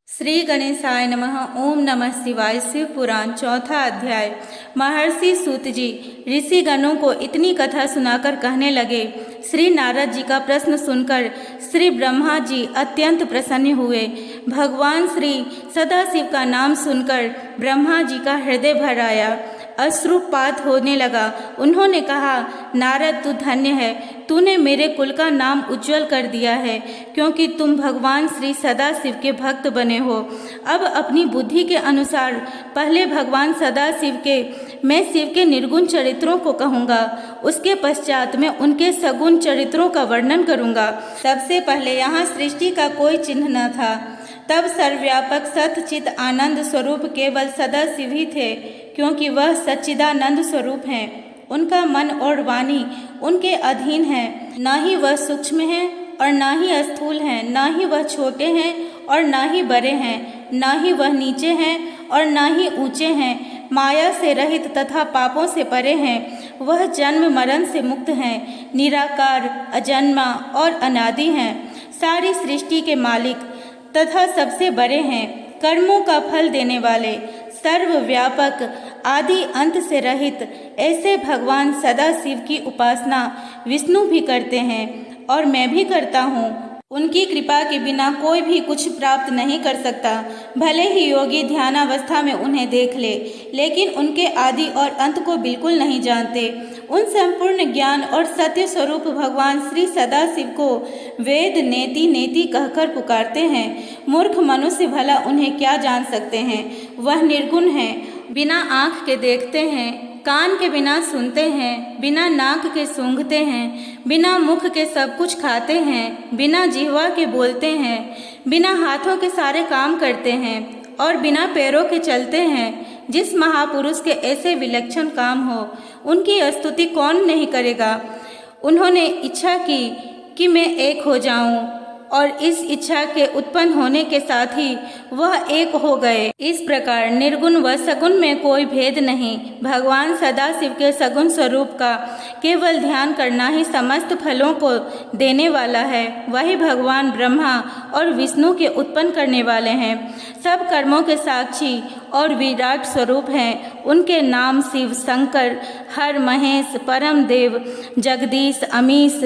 श्री गणेशाय नमः। ओम नमः शिवाय। शिव पुराण चौथा अध्याय। महर्षि सूत जी ऋषि गणों को इतनी कथा सुनाकर कहने लगे। श्री नारद जी का प्रश्न सुनकर श्री ब्रह्मा जी अत्यंत प्रसन्न हुए। भगवान श्री सदाशिव का नाम सुनकर ब्रह्मा जी का हृदय भर आया, अश्रुपात होने लगा। उन्होंने कहा, नारद तू धन्य है, तूने मेरे कुल का नाम उज्जवल कर दिया है, क्योंकि तुम भगवान श्री सदाशिव के भक्त बने हो। अब अपनी बुद्धि के अनुसार पहले भगवान सदाशिव के मैं शिव के निर्गुण चरित्रों को कहूँगा, उसके पश्चात मैं उनके सगुण चरित्रों का वर्णन करूँगा। सबसे पहले यहाँ सृष्टि का कोई चिन्ह न था, तब सर्वव्यापक सतचित आनंद स्वरूप केवल सदाशिव ही थे, क्योंकि वह सच्चिदानंद स्वरूप हैं। उनका मन और वाणी उनके अधीन है। न ही वह सूक्ष्म है और न ही स्थूल हैं, न ही वह छोटे हैं और न ही बड़े हैं, न ही वह नीचे हैं और न ही ऊंचे हैं। माया से रहित तथा पापों से परे हैं। वह जन्म मरण से मुक्त हैं, निराकार, अजन्मा और अनादि हैं। सारी सृष्टि के मालिक तथा सबसे बड़े हैं। कर्मों का फल देने वाले, सर्वव्यापक, आदि अंत से रहित ऐसे भगवान सदाशिव की उपासना विष्णु भी करते हैं और मैं भी करता हूँ। उनकी कृपा के बिना कोई भी कुछ प्राप्त नहीं कर सकता। भले ही योगी ध्यानावस्था में उन्हें देख ले, लेकिन उनके आदि और अंत को बिल्कुल नहीं जानते। उन संपूर्ण ज्ञान और सत्य स्वरूप भगवान श्री सदाशिव को वेद नेति नेति कहकर पुकारते हैं। मूर्ख मनुष्य भला उन्हें क्या जान सकते हैं। वह निर्गुण हैं, बिना आँख के देखते हैं, कान के बिना सुनते हैं, बिना नाक के सूंघते हैं, बिना मुख के सब कुछ खाते हैं, बिना जिह्वा के बोलते हैं, बिना हाथों के सारे काम करते हैं और बिना पैरों के चलते हैं। जिस महापुरुष के ऐसे विलक्षण काम हो, उनकी स्तुति कौन नहीं करेगा। उन्होंने इच्छा की कि मैं एक हो जाऊं, और इस इच्छा के उत्पन्न होने के साथ ही वह एक हो गए। इस प्रकार निर्गुण व सगुण में कोई भेद नहीं। भगवान सदाशिव के सगुण स्वरूप का केवल ध्यान करना ही समस्त फलों को देने वाला है। वही भगवान ब्रह्मा और विष्णु के उत्पन्न करने वाले हैं। सब कर्मों के साक्षी और विराट स्वरूप हैं। उनके नाम शिव, शंकर, हर, महेश, परम देव, जगदीश, अमीश,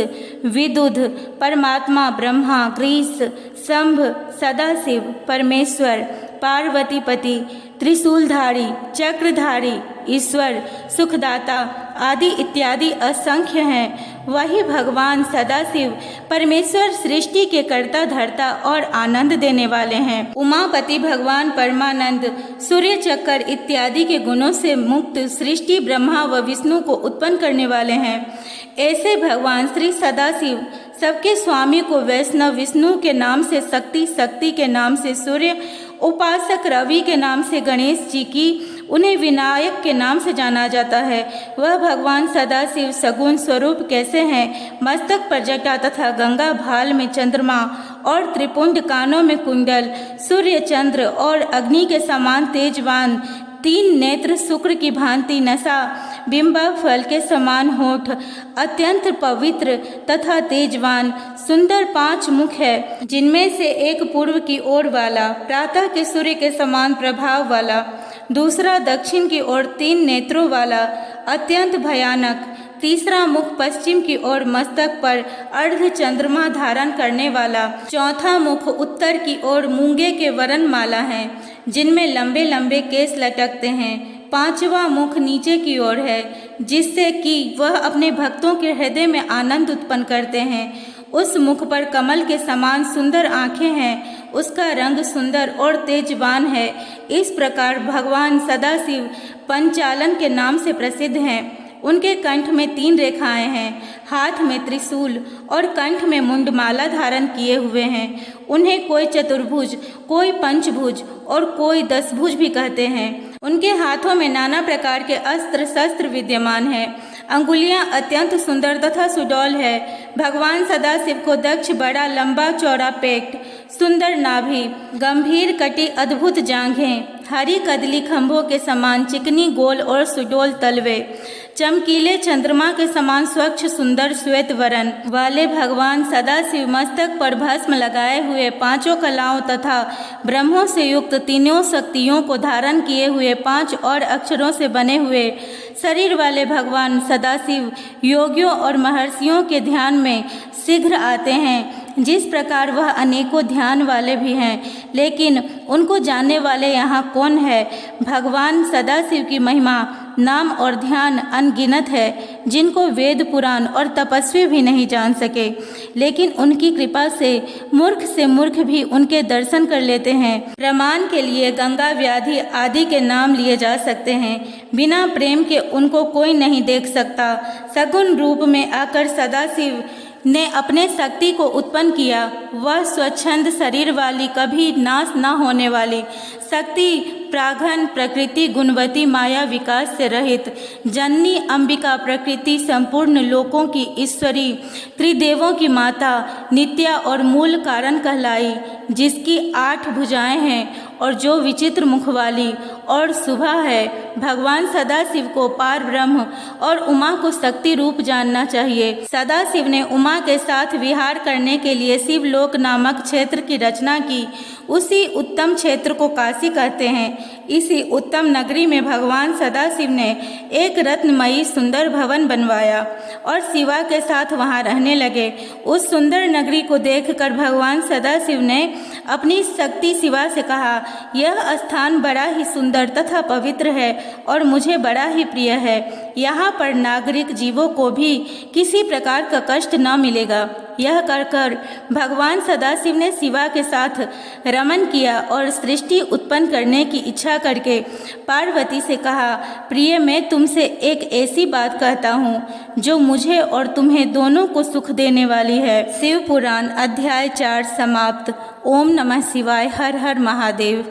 विदुध, परमात्मा, ब्रह्मा, ग्रीस, शंभ, सदाशिव, परमेश्वर, पार्वतीपति, त्रिशूलधारी, चक्रधारी, ईश्वर, सुखदाता आदि इत्यादि असंख्य हैं। वही भगवान सदाशिव परमेश्वर सृष्टि के कर्ता धर्ता और आनंद देने वाले हैं। उमापति भगवान परमानंद, सूर्य चक्कर इत्यादि के गुणों से मुक्त सृष्टि ब्रह्मा व विष्णु को उत्पन्न करने वाले हैं। ऐसे भगवान श्री सदाशिव सबके स्वामी को वैष्णव, विष्णु के नाम से शक्ति, शक्ति के नाम से सूर्य, उपासक रवि के नाम से गणेश जी की, उन्हें विनायक के नाम से जाना जाता है। वह भगवान सदाशिव सगुण स्वरूप कैसे हैं। मस्तक पर जटा तथा गंगा भाल में चंद्रमा और त्रिपुंड, कानों में कुंडल, सूर्य, चंद्र और अग्नि के समान तेजवान, 3 नेत्र, शुक्र की भांति नशा, बिंबा फल के समान होठ, अत्यंत पवित्र तथा तेजवान, सुंदर 5 मुख है, जिनमें से एक पूर्व की ओर वाला प्रातः के सूर्य के समान प्रभाव वाला, दूसरा दक्षिण की ओर 3 नेत्रों वाला अत्यंत भयानक, तीसरा मुख पश्चिम की ओर मस्तक पर अर्ध चंद्रमा धारण करने वाला, चौथा मुख उत्तर की ओर मूंगे के वरनमाला है, जिनमें लंबे लंबे केस लटकते हैं, पांचवा मुख नीचे की ओर है, जिससे कि वह अपने भक्तों के हृदय में आनंद उत्पन्न करते हैं। उस मुख पर कमल के समान सुंदर आँखें हैं, उसका रंग सुंदर और तेजवान है। इस प्रकार भगवान सदाशिव पंचालन के नाम से प्रसिद्ध हैं। उनके कंठ में 3 रेखाएं हैं, हाथ में त्रिशूल और कंठ में मुंडमाला धारण किए हुए हैं। उन्हें कोई चतुर्भुज, कोई पंचभुज और कोई 10 भुज भी कहते हैं। उनके हाथों में नाना प्रकार के अस्त्र शस्त्र विद्यमान हैं। अंगुलियां अत्यंत सुंदर तथा सुडौल है। भगवान सदाशिव को दक्ष, बड़ा, लंबा चौड़ा पेट, सुंदर नाभि, गंभीर कटी, अद्भुत जांघें, हरी कदली खंभों के समान चिकनी, गोल और सुडौल तलवे, चमकीले चंद्रमा के समान स्वच्छ सुंदर श्वेत वर्ण वाले भगवान सदाशिव मस्तक पर भस्म लगाए हुए, पांचों कलाओं तथा ब्रह्मों से युक्त, तीनों शक्तियों को धारण किए हुए, 5 और अक्षरों से बने हुए शरीर वाले भगवान सदाशिव योगियों और महर्षियों के ध्यान में शीघ्र आते हैं। जिस प्रकार वह अनेकों ध्यान वाले भी हैं, लेकिन उनको जानने वाले यहाँ कौन है। भगवान सदाशिव की महिमा, नाम और ध्यान अनगिनत है, जिनको वेद पुराण और तपस्वी भी नहीं जान सके, लेकिन उनकी कृपा से मूर्ख भी उनके दर्शन कर लेते हैं। प्रमाण के लिए गंगा, व्याधि आदि के नाम लिए जा सकते हैं। बिना प्रेम के उनको कोई नहीं देख सकता। सगुण रूप में आकर सदाशिव ने अपने शक्ति को उत्पन्न किया। वह स्वच्छंद शरीर वाली, कभी नाश न होने वाली शक्ति, प्राघन प्रकृति, गुणवती, माया विकास से रहित जननी अंबिका, प्रकृति संपूर्ण लोकों की ईश्वरी, त्रिदेवों की माता, नित्या और मूल कारण कहलाई, जिसकी 8 भुजाएं हैं और जो विचित्र मुख वाली और सुबह है। भगवान सदाशिव को पार ब्रह्म और उमा को शक्ति रूप जानना चाहिए। सदाशिव ने उमा के साथ विहार करने के लिए शिवलोक नामक क्षेत्र की रचना की। उसी उत्तम क्षेत्र को काशी कहते हैं। इसी उत्तम नगरी में भगवान सदाशिव ने एक रत्नमयी सुंदर भवन बनवाया और शिवा के साथ वहां रहने लगे। उस सुंदर नगरी को देखकर भगवान सदाशिव ने अपनी शक्ति शिवा से कहा, यह स्थान बड़ा ही सुंदर तथा पवित्र है और मुझे बड़ा ही प्रिय है। यहाँ पर नागरिक जीवों को भी किसी प्रकार का कष्ट न मिलेगा। यह कहकर भगवान सदाशिव ने शिवा के साथ रमन किया और सृष्टि उत्पन्न करने की इच्छा करके पार्वती से कहा, प्रिय, मैं तुमसे एक ऐसी बात कहता हूँ जो मुझे और तुम्हें दोनों को सुख देने वाली है। शिव पुराण अध्याय 4 समाप्त। ओम नमः शिवाय। हर हर महादेव।